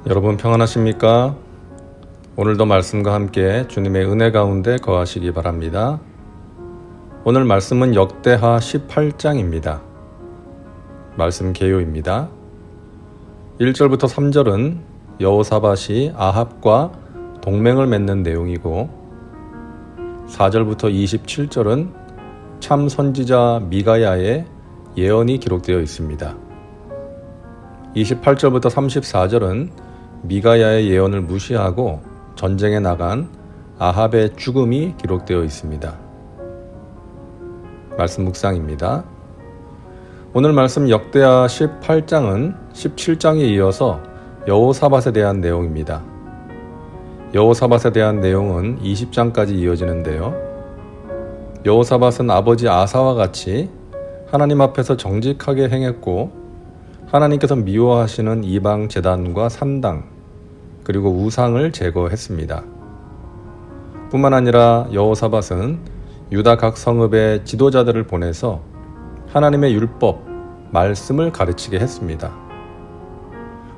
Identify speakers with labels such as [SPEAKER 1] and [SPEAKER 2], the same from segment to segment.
[SPEAKER 1] 여러분 평안하십니까? 오늘도 말씀과 함께 주님의 은혜 가운데 거하시기 바랍니다. 오늘 말씀은 역대하 18장입니다. 말씀 개요입니다. 1절부터 3절은 여호사밧이 아합과 동맹을 맺는 내용이고 4절부터 27절은 참 선지자 미가야의 예언이 기록되어 있습니다. 28절부터 34절은 미가야의 예언을 무시하고 전쟁에 나간 아합의 죽음이 기록되어 있습니다. 말씀 묵상입니다. 오늘 말씀 역대하 18장은 17장에 이어서 여호사밧에 대한 내용입니다. 여호사밧에 대한 내용은 20장까지 이어지는데요. 여호사밧은 아버지 아사와 같이 하나님 앞에서 정직하게 행했고 하나님께서 미워하시는 이방 제단과 산당 그리고 우상을 제거했습니다. 뿐만 아니라 여호사밧은 유다 각 성읍의 지도자들을 보내서 하나님의 율법, 말씀을 가르치게 했습니다.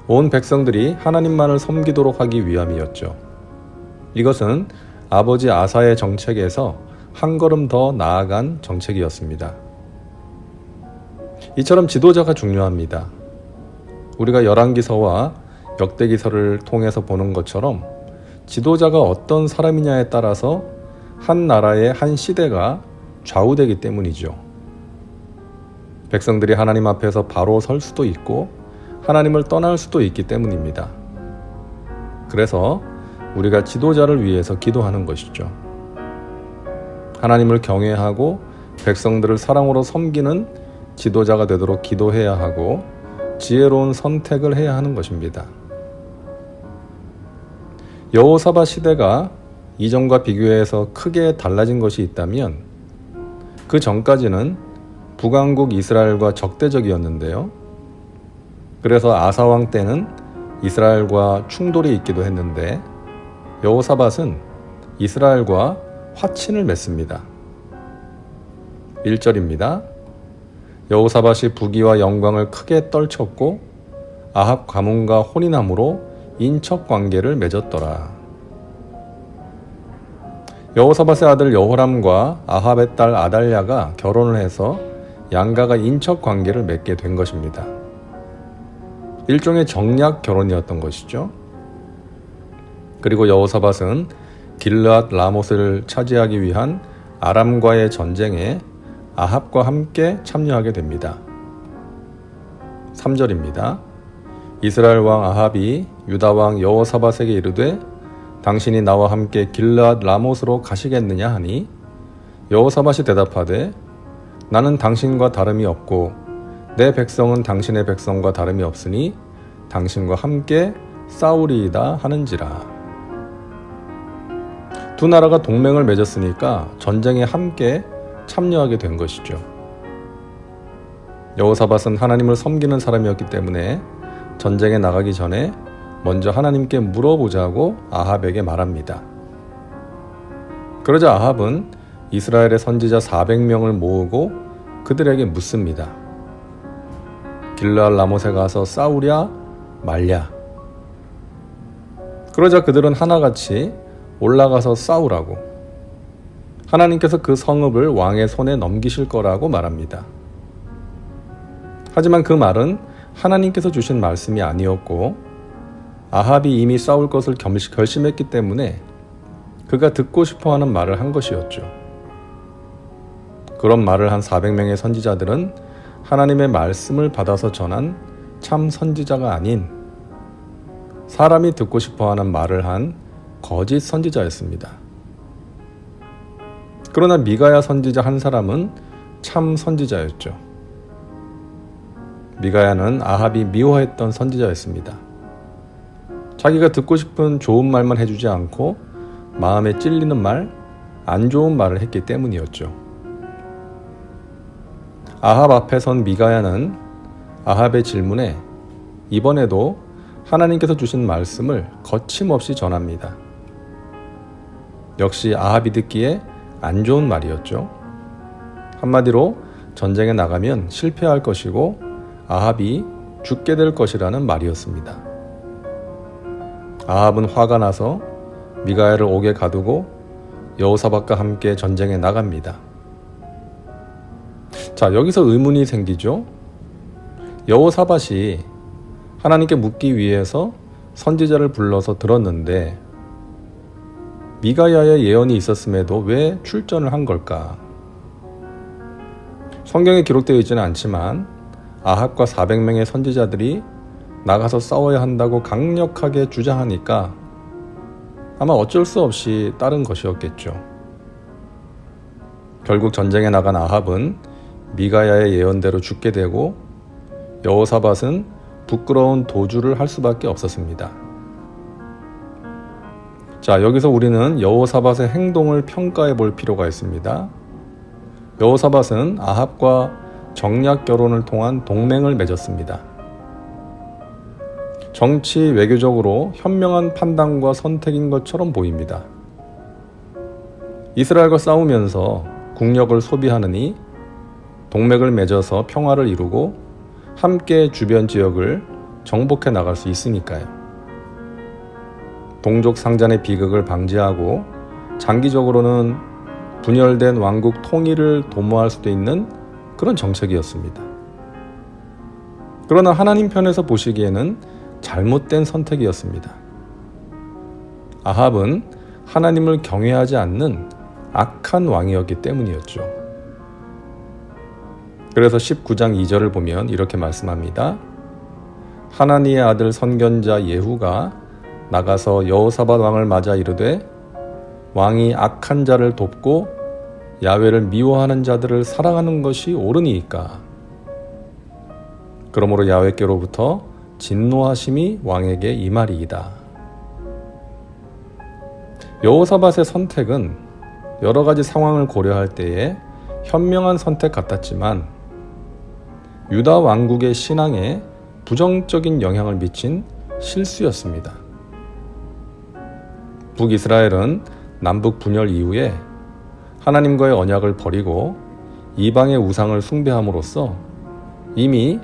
[SPEAKER 1] 온 백성들이 하나님만을 섬기도록 하기 위함이었죠. 이것은 아버지 아사의 정책에서 한 걸음 더 나아간 정책이었습니다. 이처럼 지도자가 중요합니다. 우리가 열왕기서와 역대기서를 통해서 보는 것처럼 지도자가 어떤 사람이냐에 따라서 한 나라의 한 시대가 좌우되기 때문이죠. 백성들이 하나님 앞에서 바로 설 수도 있고 하나님을 떠날 수도 있기 때문입니다. 그래서 우리가 지도자를 위해서 기도하는 것이죠. 하나님을 경외하고 백성들을 사랑으로 섬기는 지도자가 되도록 기도해야 하고 지혜로운 선택을 해야 하는 것입니다. 여호사밧 시대가 이전과 비교해서 크게 달라진 것이 있다면 그 전까지는 북왕국 이스라엘과 적대적이었는데요. 그래서 아사왕 때는 이스라엘과 충돌이 있기도 했는데 여호사밧은 이스라엘과 화친을 맺습니다. 1절입니다. 여호사밧이 부귀와 영광을 크게 떨쳤고 아합 가문과 혼인함으로 인척 관계를 맺었더라. 여호사밧의 아들 여호람과 아합의 딸 아달랴가 결혼을 해서 양가가 인척 관계를 맺게 된 것입니다. 일종의 정략 결혼이었던 것이죠. 그리고 여호사밧은 길르앗 라못을 차지하기 위한 아람과의 전쟁에 아합과 함께 참여하게 됩니다. 3절입니다. 이스라엘 왕 아합이 유다 왕 여호사밧에게 이르되 당신이 나와 함께 길르앗 라못으로 가시겠느냐 하니 여호사밧이 대답하되 나는 당신과 다름이 없고 내 백성은 당신의 백성과 다름이 없으니 당신과 함께 싸우리이다 하는지라. 두 나라가 동맹을 맺었으니까 전쟁에 함께 참여하게 된 것이죠. 여호사밧은 하나님을 섬기는 사람이었기 때문에 전쟁에 나가기 전에 먼저 하나님께 물어보자고 아합에게 말합니다. 그러자 아합은 이스라엘의 선지자 400명을 모으고 그들에게 묻습니다. 길르앗 라못에 가서 싸우랴 말랴. 그러자 그들은 하나같이 올라가서 싸우라고, 하나님께서 그 성읍을 왕의 손에 넘기실 거라고 말합니다. 하지만 그 말은 하나님께서 주신 말씀이 아니었고 아합이 이미 싸울 것을 결심했기 때문에 그가 듣고 싶어하는 말을 한 것이었죠. 그런 말을 한 400명의 선지자들은 하나님의 말씀을 받아서 전한 참 선지자가 아닌 사람이 듣고 싶어하는 말을 한 거짓 선지자였습니다. 그러나 미가야 선지자 한 사람은 참 선지자였죠. 미가야는 아합이 미워했던 선지자였습니다. 자기가 듣고 싶은 좋은 말만 해주지 않고 마음에 찔리는 말, 안 좋은 말을 했기 때문이었죠. 아합 앞에 선 미가야는 아합의 질문에 이번에도 하나님께서 주신 말씀을 거침없이 전합니다. 역시 아합이 듣기에 안 좋은 말이었죠. 한마디로 전쟁에 나가면 실패할 것이고 아합이 죽게 될 것이라는 말이었습니다. 아합은 화가 나서 미가야를 옥에 가두고 여호사밧과 함께 전쟁에 나갑니다. 자, 여기서 의문이 생기죠. 여호사밧이 하나님께 묻기 위해서 선지자를 불러서 들었는데 미가야의 예언이 있었음에도 왜 출전을 한 걸까? 성경에 기록되어 있지는 않지만 아합과 400명의 선지자들이 나가서 싸워야 한다고 강력하게 주장하니까 아마 어쩔 수 없이 따른 것이었겠죠. 결국 전쟁에 나간 아합은 미가야의 예언대로 죽게 되고 여호사밧은 부끄러운 도주를 할 수밖에 없었습니다. 자, 여기서 우리는 여호사밧의 행동을 평가해 볼 필요가 있습니다. 여호사밧은 아합과 정략 결혼을 통한 동맹을 맺었습니다. 정치 외교적으로 현명한 판단과 선택인 것처럼 보입니다. 이스라엘과 싸우면서 국력을 소비하느니 동맹을 맺어서 평화를 이루고 함께 주변 지역을 정복해 나갈 수 있으니까요. 동족 상잔의 비극을 방지하고 장기적으로는 분열된 왕국 통일을 도모할 수도 있는 그런 정책이었습니다. 그러나 하나님 편에서 보시기에는 잘못된 선택이었습니다. 아합은 하나님을 경외하지 않는 악한 왕이었기 때문이었죠. 그래서 19장 2절을 보면 이렇게 말씀합니다. 하나니의 아들 선견자 예후가 나가서 여호사밧 왕을 맞아 이르되 왕이 악한 자를 돕고 야훼를 미워하는 자들을 사랑하는 것이 옳으니이까. 그러므로 야훼께로부터 진노하심이 왕에게 임하리이다. 여호사밧의 선택은 여러 가지 상황을 고려할 때에 현명한 선택 같았지만 유다 왕국의 신앙에 부정적인 영향을 미친 실수였습니다. 북이스라엘은 남북 분열 이후에 하나님과의 언약을 버리고 이방의 우상을 숭배함으로써 이미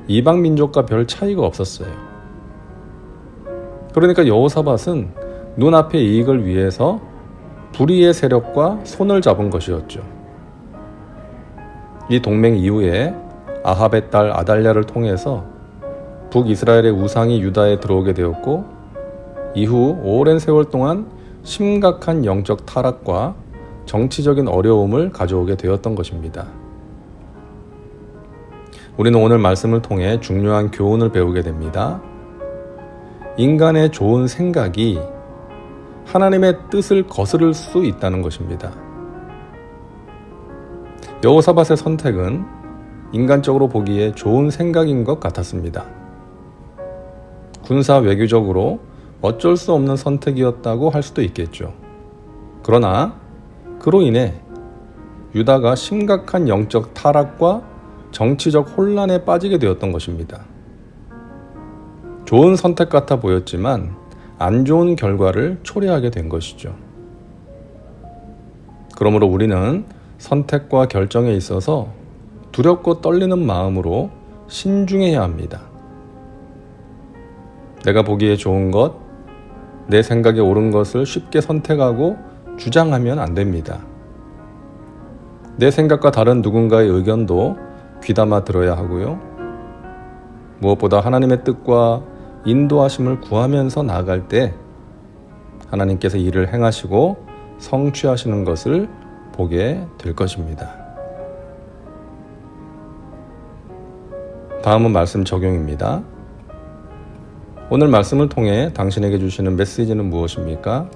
[SPEAKER 1] 이방 민족과 별 차이가 없었어요. 그러니까 여호사밧은 눈앞의 이익을 위해서 불의의 세력과 손을 잡은 것이었죠. 이 동맹 이후에 아합의 딸 아달랴를 통해서 북이스라엘의 우상이 유다에 들어오게 되었고 이후 오랜 세월 동안 심각한 영적 타락과 정치적인 어려움을 가져오게 되었던 것입니다. 우리는 오늘 말씀을 통해 중요한 교훈을 배우게 됩니다. 인간의 좋은 생각이 하나님의 뜻을 거스를 수 있다는 것입니다. 여호사밧의 선택은 인간적으로 보기에 좋은 생각인 것 같았습니다. 군사 외교적으로 어쩔 수 없는 선택이었다고 할 수도 있겠죠. 그러나 그로 인해 유다가 심각한 영적 타락과 정치적 혼란에 빠지게 되었던 것입니다. 좋은 선택 같아 보였지만 안 좋은 결과를 초래하게 된 것이죠. 그러므로 우리는 선택과 결정에 있어서 두렵고 떨리는 마음으로 신중해야 합니다. 내가 보기에 좋은 것, 내 생각에 옳은 것을 쉽게 선택하고 주장하면 안 됩니다. 내 생각과 다른 누군가의 의견도 귀담아 들어야 하고요. 무엇보다 하나님의 뜻과 인도하심을 구하면서 나아갈 때 하나님께서 일을 행하시고 성취하시는 것을 보게 될 것입니다. 다음은 말씀 적용입니다. 오늘 말씀을 통해 당신에게 주시는 메시지는 무엇입니까?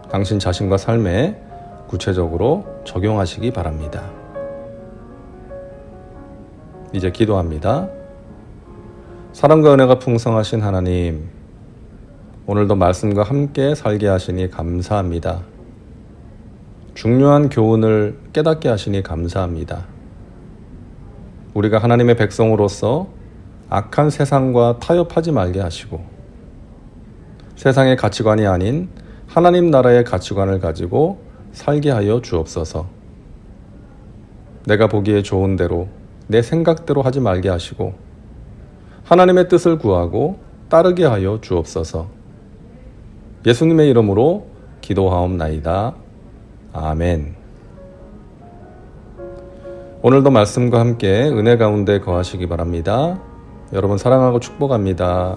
[SPEAKER 1] 당신 자신과 삶에 구체적으로 적용하시기 바랍니다. 이제 기도합니다. 사랑과 은혜가 풍성하신 하나님, 오늘도 말씀과 함께 살게 하시니 감사합니다. 중요한 교훈을 깨닫게 하시니 감사합니다. 우리가 하나님의 백성으로서 악한 세상과 타협하지 말게 하시고 세상의 가치관이 아닌 하나님 나라의 가치관을 가지고 살게 하여 주옵소서. 내가 보기에 좋은 대로 내 생각대로 하지 말게 하시고 하나님의 뜻을 구하고 따르게 하여 주옵소서. 예수님의 이름으로 기도하옵나이다. 아멘. 오늘도 말씀과 함께 은혜 가운데 거하시기 바랍니다. 여러분 사랑하고 축복합니다.